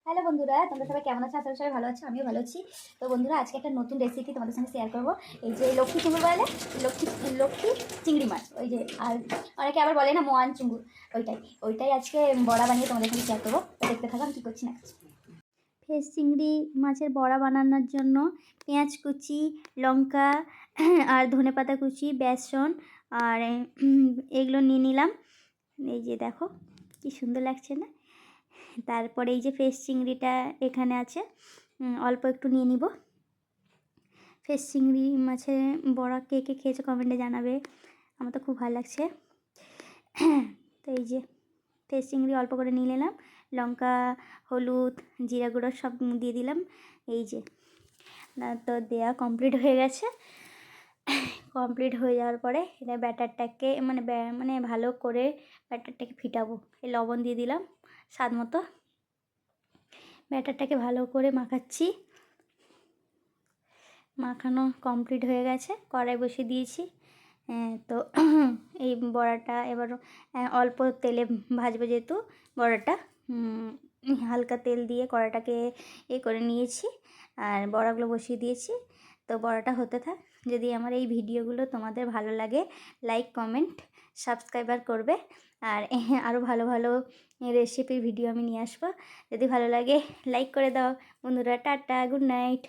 Hello বন্ধুরা, তোমরা সবাই কেমন আছো? আসলে সবাই ভালো আছো, আমিও ভালো আছি। তো বন্ধুরা, আজকে একটা নতুন রেসিপি তোমাদের সঙ্গে শেয়ার করবো। এই যে লক্ষ্মী চুঙ্গুর বলে, লক্ষ্মী লক্ষ্মী চিংড়ি মাছ, ওই যে, আর অনেকে আবার বলে না মোয়ান চুঙ্গুর, ওইটাই আজকে বড়া বানিয়ে তোমাদের সঙ্গে শেয়ার করবো। তো দেখতে থাকো আমি কী করছি না করছি। ফ্রেশ চিংড়ি মাছের বড়া বানানোর জন্য পেঁয়াজ কুচি, লঙ্কা আর ধনেপাতা কুচি, বেসন আর এগুলো নিয়ে নিলাম। এই যে দেখো কি সুন্দর লাগছে না। তারপরে এই যে ফ্রেশ চিংড়িটা এখানে আছে, অল্প একটু নিয়ে নিব। ফ্রেশ চিংড়ি মাছের বড়া কে কে খেয়েছো কমেন্টে জানাবে, আমার তো খুব ভালো লাগছে। তো এই যে ফ্রেশ চিংড়ি অল্প করে নিয়ে নিলাম, লঙ্কা, হলুদ, জিরা গুঁড়ো সব দিয়ে দিলাম। এই যে না, তো দেয়া কমপ্লিট হয়ে গেছে। কমপ্লিট হয়ে যাওয়ার পরে এটা ব্যাটারটাকে মানে ভালো করে ব্যাটারটাকে ফিটাবো। এই লবণ দিয়ে দিলাম স্বাদ মতো। ব্যাটারটাকে ভালো করে মাখাচ্ছি। মাখানো কমপ্লিট হয়ে গেছে, কড়াই বসিয়ে দিয়েছি। তো এই বড়াটা এবার অল্প তেলে ভাজবো, যেহেতু বড়াটা হালকা তেল দিয়ে কড়াটাকে করে নিয়েছি আর বড়াগুলো বসিয়ে দিয়েছি। তো বড়াটা হতে থাক। যদি আমার এই ভিডিওগুলো তোমাদের ভালো লাগে, লাইক, কমেন্ট, সাবস্ক্রাইবার করবে। আর আরও ভালো ভালো রেসিপির ভিডিও আমি নিয়ে আসবো। যদি ভালো লাগে লাইক করে দাও বন্ধুরা। Tata, good night.